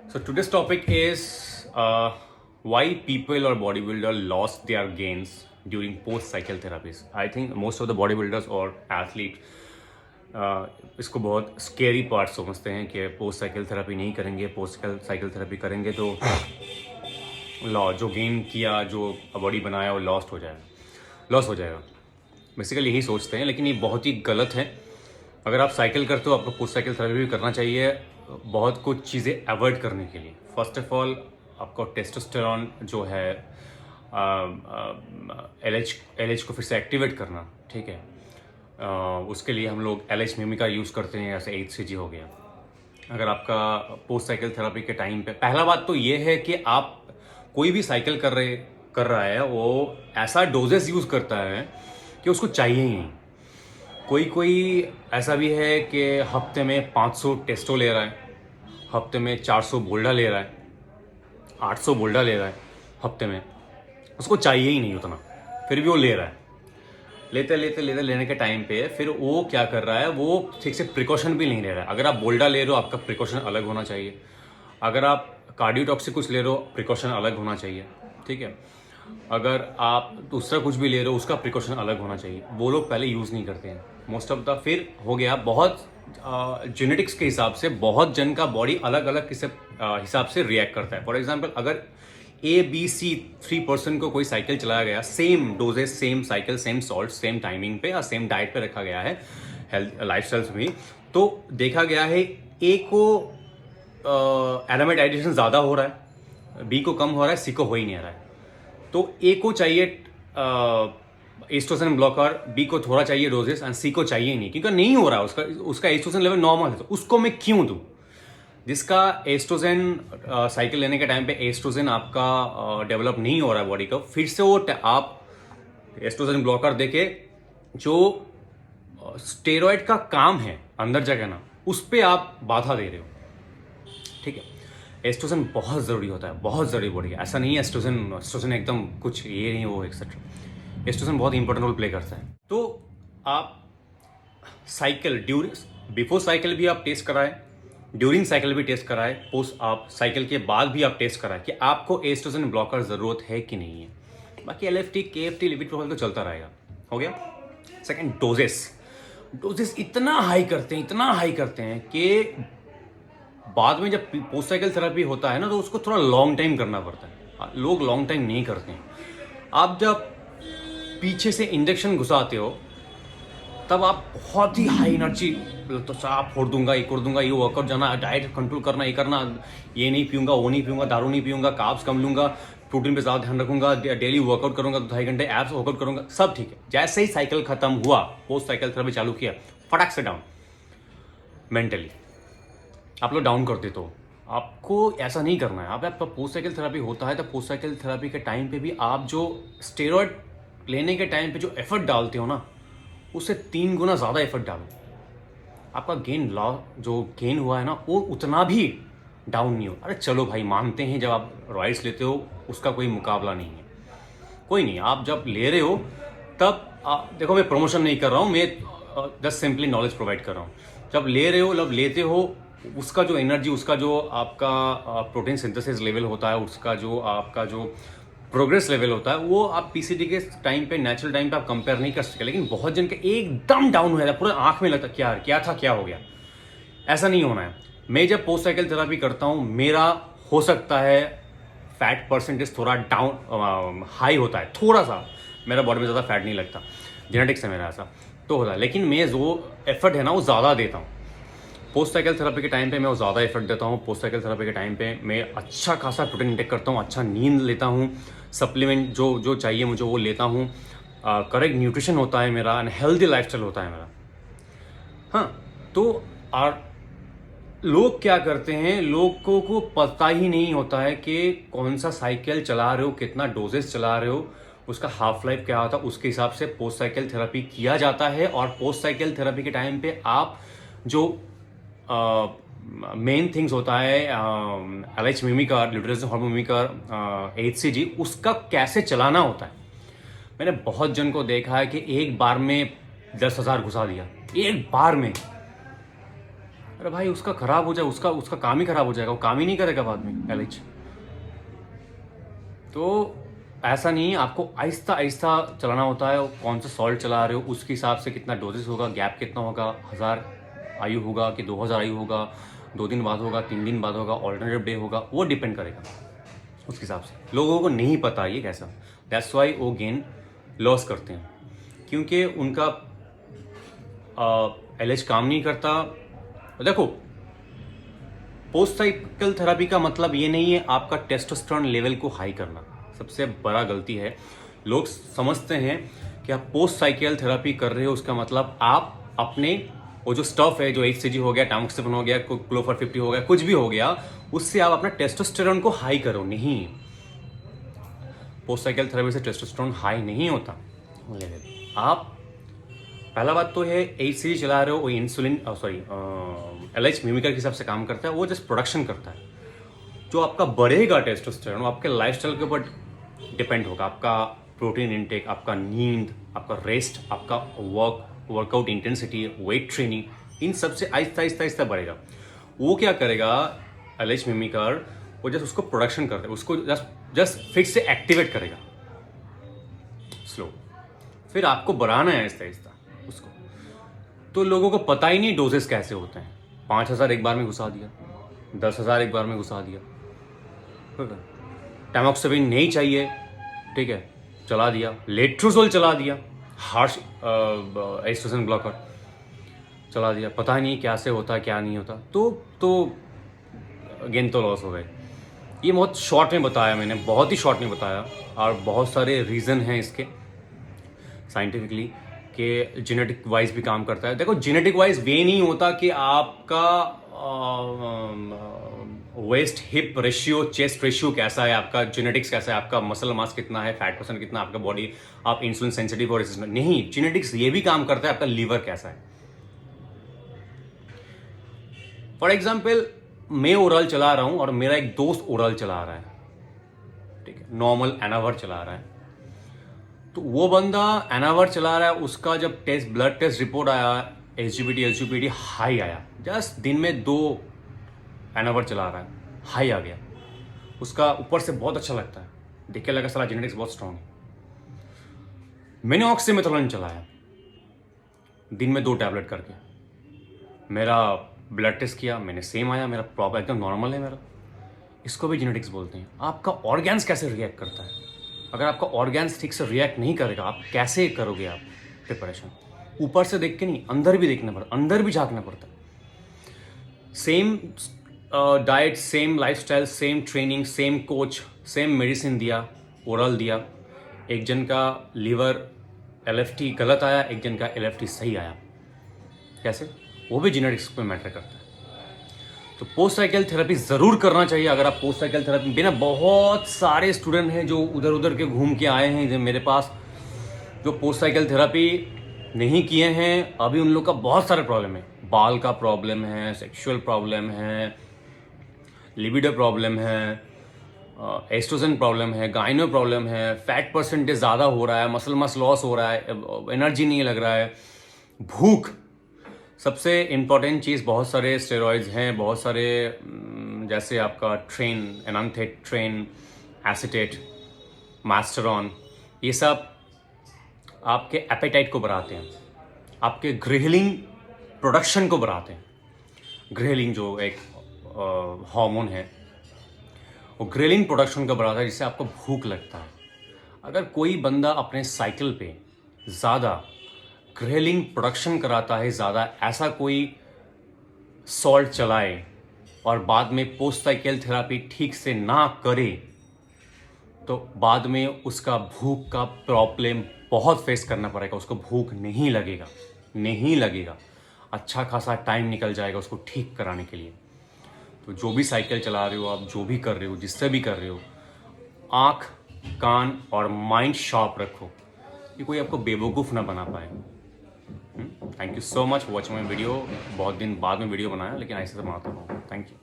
So today's topic is why people or bodybuilder lost their gains during post-cycle therapies. I think most of the bodybuilders or athlete इसको बहुत scary part समझते हैं कि post cycle therapy नहीं करेंगे, post cycle therapy करेंगे तो जो गेन किया, जो बॉडी बनाया वो लॉस हो जाएगा। बेसिकली यही सोचते हैं, लेकिन ये बहुत ही गलत है। अगर आप साइकिल करते हो आपको पोस्ट साइकिल थेरेपी भी करना चाहिए, बहुत कुछ चीज़ें अवॉइड करने के लिए। फर्स्ट ऑफ ऑल आपको टेस्टोस्टेरॉन जो है एलएच को फिर से एक्टिवेट करना, ठीक है। उसके लिए हम लोग एलएच मिमी का यूज़ करते हैं, जैसे HCG हो गया। अगर आपका पोस्ट साइकिल थेरेपी के टाइम पे, पहला बात तो ये है कि आप कोई भी साइकिल कर रहा है वो ऐसा डोजेस यूज़ करता है कि उसको चाहिए ही नहीं। कोई ऐसा भी है कि हफ्ते में 500 टेस्टो ले रहा है, हफ्ते में 400 बोल्डा ले रहा है, 800 बोल्डा ले रहा है हफ्ते में, उसको चाहिए ही नहीं उतना, फिर भी वो ले रहा है। लेते लेने के टाइम पे फिर वो क्या कर रहा है, वो ठीक से प्रिकॉशन भी नहीं ले रहा है। अगर आप बोल्डा ले रहे हो आपका प्रिकॉशन अलग होना चाहिए, अगर आप कार्डियोटॉक्सिक कुछ ले रहे हो प्रिकॉशन अलग होना चाहिए, ठीक है। अगर आप दूसरा कुछ भी ले रहे हो उसका प्रिकॉशन अलग होना चाहिए। वो लोग पहले यूज़ नहीं करते हैं मोस्ट ऑफ द। फिर हो गया बहुत जेनेटिक्स के हिसाब से बहुत जन का बॉडी अलग अलग हिसाब से रिएक्ट करता है। फॉर एग्जांपल अगर ABC 3% को कोई साइकिल चलाया गया, same doses, same cycle, same salt, same timing पे या सेम डाइट पे रखा गया है हेल्थ लाइफस्टाइल्स में, तो देखा गया है A को एरोमेट एडिशन ज़्यादा हो रहा है, B को कम हो रहा है, C को हो ही नहीं रहा है। तो A को चाहिए एस्ट्रोजन ब्लॉकर, B को थोड़ा चाहिए डोजेस एंड C को चाहिए नहीं, क्योंकि नहीं हो रहा है, उसका एस्ट्रोजन लेवल नॉर्मल है, तो उसको मैं क्यों दूँ। जिसका एस्ट्रोजन साइकिल लेने के टाइम पे एस्ट्रोजन आपका डेवलप नहीं हो रहा है बॉडी का, फिर से वो आप एस्ट्रोजन ब्लॉकर देके जो स्टेरॉइड का काम है अंदर जगह उस पर आप बाधा दे रहे हो, ठीक है। एस्ट्रोजन बहुत ज़रूरी होता है, बहुत ज़रूरी बॉडी है। ऐसा नहीं है एस्ट्रोजन एकदम कुछ ये नहीं वो एक्सेट्रा। एस्ट्रोजन बहुत इंपॉर्टेंट रोल प्ले करता है। तो आप साइकिल बिफोर साइकिल भी आप टेस्ट कराएं, ड्यूरिंग साइकिल भी टेस्ट कराएं, पोस्ट आप साइकिल के बाद भी आप टेस्ट कराएं कि आपको एस्ट्रोजन ब्लॉकर ज़रूरत है कि नहीं है। बाकी LFT, KFT, लिपिड प्रोफाइल तो चलता रहेगा। हो गया। सेकेंड, डोजेस इतना हाई करते हैं कि बाद में जब पोस्ट साइकिल थेरेपी होता है ना, तो उसको थोड़ा लॉन्ग टाइम करना पड़ता है। लोग लॉन्ग टाइम नहीं करते हैं। आप जब पीछे से इंजेक्शन घुसाते हो तब आप बहुत ही हाई एनर्जी, तो आप फोड़ दूंगा, ये कर दूंगा, ये वर्कआउट जाना, डाइट कंट्रोल करना, ये करना, ये नहीं पीऊंगा, वो नहीं पीऊंगा, दारू नहीं पीऊंगा, कार्ब्स कम लूंगा, प्रोटीन पे ज़्यादा ध्यान रखूंगा, डेली वर्कआउट करूंगा, 2-2.5 घंटे एब्स वर्कआउट करूंगा, सब ठीक है। जैसे ही साइकिल खत्म हुआ, पोस्ट साइकिल थेरेपी चालू किया, फटाक से डाउन मेंटली आप लोग डाउन कर देते हो। आपको ऐसा नहीं करना है। आपका पोस्ट साइकिल थेरेपी होता है तो पोस्ट साइकिल थेरेपी के टाइम पे भी आप जो स्टेरॉइड लेने के टाइम पे जो एफर्ट डालते हो ना, उससे 3 गुना ज़्यादा एफर्ट डालो। आपका जो गेन हुआ है ना, वो उतना भी डाउन नहीं हो। अरे चलो भाई, मानते हैं जब आप रॉइड्स लेते हो उसका कोई मुकाबला नहीं है, कोई नहीं। आप जब ले रहे हो तब देखो, मैं प्रमोशन नहीं कर रहा हूँ, मैं जस्ट सिंपली नॉलेज प्रोवाइड कर रहा हूँ। जब ले रहे हो, जब लेते हो, उसका जो एनर्जी, उसका जो आपका प्रोटीन सिंथेसिस लेवल होता है, उसका जो आपका जो प्रोग्रेस लेवल होता है, वो आप PCD के टाइम पे, नेचुरल टाइम पे आप कंपेयर नहीं कर सकते। लेकिन बहुत जन के एकदम डाउन हो जाता है, पूरा आंख में लगता क्या हो गया। ऐसा नहीं होना है। मैं जब पोस्ट साइकिल थेरेपी करता हूँ, मेरा हो सकता है फैट परसेंटेज थोड़ा डाउन हाई होता है, थोड़ा सा मेरा बॉडी में ज़्यादा फैट नहीं लगता, जेनेटिक्स है मेरा, ऐसा तो होता है। लेकिन मैं जो एफर्ट है ना वो ज़्यादा देता हूँ। पोस्ट साइकिल थेरेपी के टाइम पे मैं वो ज़्यादा एफर्ट देता हूँ। पोस्ट साइकिल थेरेपी के टाइम पे मैं अच्छा खासा प्रोटीन इंटेक करता हूँ, अच्छा नींद लेता हूँ, सप्लीमेंट जो चाहिए मुझे वो लेता हूँ, करेक्ट न्यूट्रिशन होता है मेरा, एंड हेल्दी लाइफस्टाइल होता है मेरा। हाँ, तो लोग क्या करते हैं, लोगों को पता ही नहीं होता है कि कौन सा साइकिल चला रहे हो, कितना डोजेस चला रहे हो, उसका हाफ लाइफ क्या होता है, उसके हिसाब से पोस्ट साइकिल थेरेपी किया जाता है। और पोस्ट साइकिल थेरेपी के टाइम पे आप जो मेन थिंग्स होता है LH मिमिकर, ल्यूटेरल हार्मोन मिमिकर, HCG, उसका कैसे चलाना होता है। मैंने बहुत जन को देखा है कि एक बार में 10,000 घुसा दिया, एक बार में। अरे भाई उसका खराब हो जाए, उसका काम ही खराब हो जाएगा, वो काम ही नहीं करेगा बाद में एलएच। तो ऐसा नहीं है, आपको आहिस्ता आहिस्ता चलाना होता है। कौन सा सॉल्ट चला रहे हो उसके हिसाब से कितना डोजेस होगा, गैप कितना होगा, 1000 आयु होगा कि 2000 आयु होगा, 2 दिन बाद होगा, 3 दिन बाद होगा, ऑल्टरनेटिव डे होगा, वो डिपेंड करेगा उसके हिसाब से। लोगों को नहीं पता ये कैसा, दैट्स वाई वो गेन लॉस करते हैं, क्योंकि उनका एलएच काम नहीं करता। देखो, पोस्ट साइकिल थेरेपी का मतलब ये नहीं है आपका टेस्टोस्टेरोन लेवल को हाई करना। सबसे बड़ा गलती है, लोग समझते हैं कि आप पोस्ट साइकिल थेरेपी कर रहे हो उसका मतलब आप अपने वो जो स्टफ है, जो HCG हो गया, टामोक्सिफेन हो गया, क्लोफर 50 हो गया, कुछ भी हो गया, उससे आप अपना टेस्टोस्टेरोन को हाई करो। नहीं, पोस्ट साइकिल थेरेपी से टेस्टोस्टेरोन हाई नहीं होता लेवल। आप पहला बात तो है HCG चला रहे हो, वो इंसुलिन LH मिमिकर के हिसाब से काम करता है, वो जस्ट प्रोडक्शन करता है। जो आपका बढ़ेगा टेस्टोस्टेरोन आपके लाइफस्टाइल के ऊपर डिपेंड होगा, आपका प्रोटीन इनटेक, आपका नींद, आपका रेस्ट, आपका वर्कआउट इंटेंसिटी, वेट ट्रेनिंग, इन सब से आहिस्ता आहिस्ता आहिस्ता बढ़ेगा। वो क्या करेगा LH मिमिकर, वो जस्ट उसको प्रोडक्शन करता है, उसको जस्ट फिर से एक्टिवेट करेगा स्लो, फिर आपको बढ़ाना है आहिस्ता आहिस्ता उसको। तो लोगों को पता ही नहीं डोजेस कैसे होते हैं। 5000 एक बार में घुसा दिया, 10,000 एक बार में घुसा दिया, टामोक्सिफेन नहीं चाहिए, ठीक है, चला दिया, लेट्रोजोल चला दिया, हार्श एस्ट्रोजन ब्लॉकर चला दिया, पता ही नहीं क्या से होता है क्या नहीं होता। तो गेन तो लॉस हो गए। ये बहुत शॉर्ट में बताया मैंने, बहुत ही शॉर्ट में बताया, और बहुत सारे रीज़न हैं इसके साइंटिफिकली कि जेनेटिक वाइज भी काम करता है। देखो, जेनेटिक वाइज वे नहीं होता कि आपका waist hip ratio, chest ratio कैसा है, आपका जेनेटिक्स कैसा है, आपका मसल मास कितना है, फैट परसेंट कितना, आपका बॉडी, आप इंसुलिन सेंसिटिव और रेजिस्टेंट नहीं। जेनेटिक्स ये भी काम करता है आपका लीवर कैसा है। फॉर एग्जाम्पल, मैं ओरल चला रहा हूं और मेरा एक दोस्त ओरल चला रहा है, ठीक है, नॉर्मल एनावर चला रहा है। तो वो बंदा एनावर चला रहा है, उसका जब ब्लड टेस्ट रिपोर्ट आया, एसजीपीटी हाई आया, जस्ट दिन में 2 एनावर चला रहा है, हाई आ गया उसका, ऊपर से बहुत अच्छा लगता है, देख के लगा साला जेनेटिक्स बहुत स्ट्रांग है। मैंने ऑक्सीमेथोलिन चलाया दिन में 2 टैबलेट करके, मेरा ब्लड टेस्ट किया, मैंने सेम आया, मेरा प्रॉपर एकदम नॉर्मल है मेरा। इसको भी जेनेटिक्स बोलते हैं। आपका ऑर्गेन्स कैसे रिएक्ट करता है, अगर आपका ऑर्गेन्स ठीक से रिएक्ट नहीं करेगा, आप कैसे करोगे आप प्रिपरेशन? ऊपर से देख के नहीं, अंदर भी देखना पड़ता, अंदर भी झांकना पड़ता। Same diet, same lifestyle, same training, same coach, same medicine दिया, ओरल दिया, एक जन का लीवर LFT गलत आया, एक जन का LFT सही आया, कैसे? वो भी जेनेटिक्स पे मैटर करता है। तो पोस्ट साइकिल थेरेपी ज़रूर करना चाहिए। अगर आप पोस्ट साइकिल थेरेपी बिना, बहुत सारे स्टूडेंट हैं जो उधर उधर के घूम के आए हैं मेरे पास, जो पोस्ट साइकिल थेरेपी नहीं किए हैं, अभी उन लोग का बहुत सारे प्रॉब्लम है। बाल का प्रॉब्लम है, सेक्सुअल प्रॉब्लम है, लिबिडो प्रॉब्लम है, एस्ट्रोजन प्रॉब्लम है, गाइनो प्रॉब्लम है, फैट परसेंटेज ज़्यादा हो रहा है, मसल मास लॉस हो रहा है, एनर्जी नहीं लग रहा है, भूख सबसे इम्पॉर्टेंट चीज़। बहुत सारे स्टेरॉइड्स हैं, बहुत सारे जैसे आपका ट्रेन, एनांथेट, ट्रेन, एसिटेट, मास्टरॉन, ये सब आपके एपेटाइट को बढ़ाते हैं, आपके ग्रेलिन प्रोडक्शन को बढ़ाते हैं। ग्रेलिन जो एक हार्मोन है, वो ग्रेलिन प्रोडक्शन को बढ़ाता है, जिससे आपको भूख लगता है। अगर कोई बंदा अपने साइकिल पे ज़्यादा ग्रेलिन प्रोडक्शन कराता है, ज़्यादा ऐसा कोई सॉल्ट चलाए और बाद में पोस्ट साइकिल थेरेपी ठीक से ना करे, तो बाद में उसका भूख का प्रॉब्लम बहुत फेस करना पड़ेगा। उसको भूख नहीं लगेगा, अच्छा खासा टाइम निकल जाएगा उसको ठीक कराने के लिए। तो जो भी साइकिल चला रहे हो आप, जो भी कर रहे हो, जिससे भी कर रहे हो, आँख, कान और माइंड शार्प रखो कि कोई आपको बेवकूफ़ ना बना पाए। Thank you so much for watching my video. बहुत दिन बाद में वीडियो बनाया, लेकिन ऐसे तो बनाता हूँ। Thank you.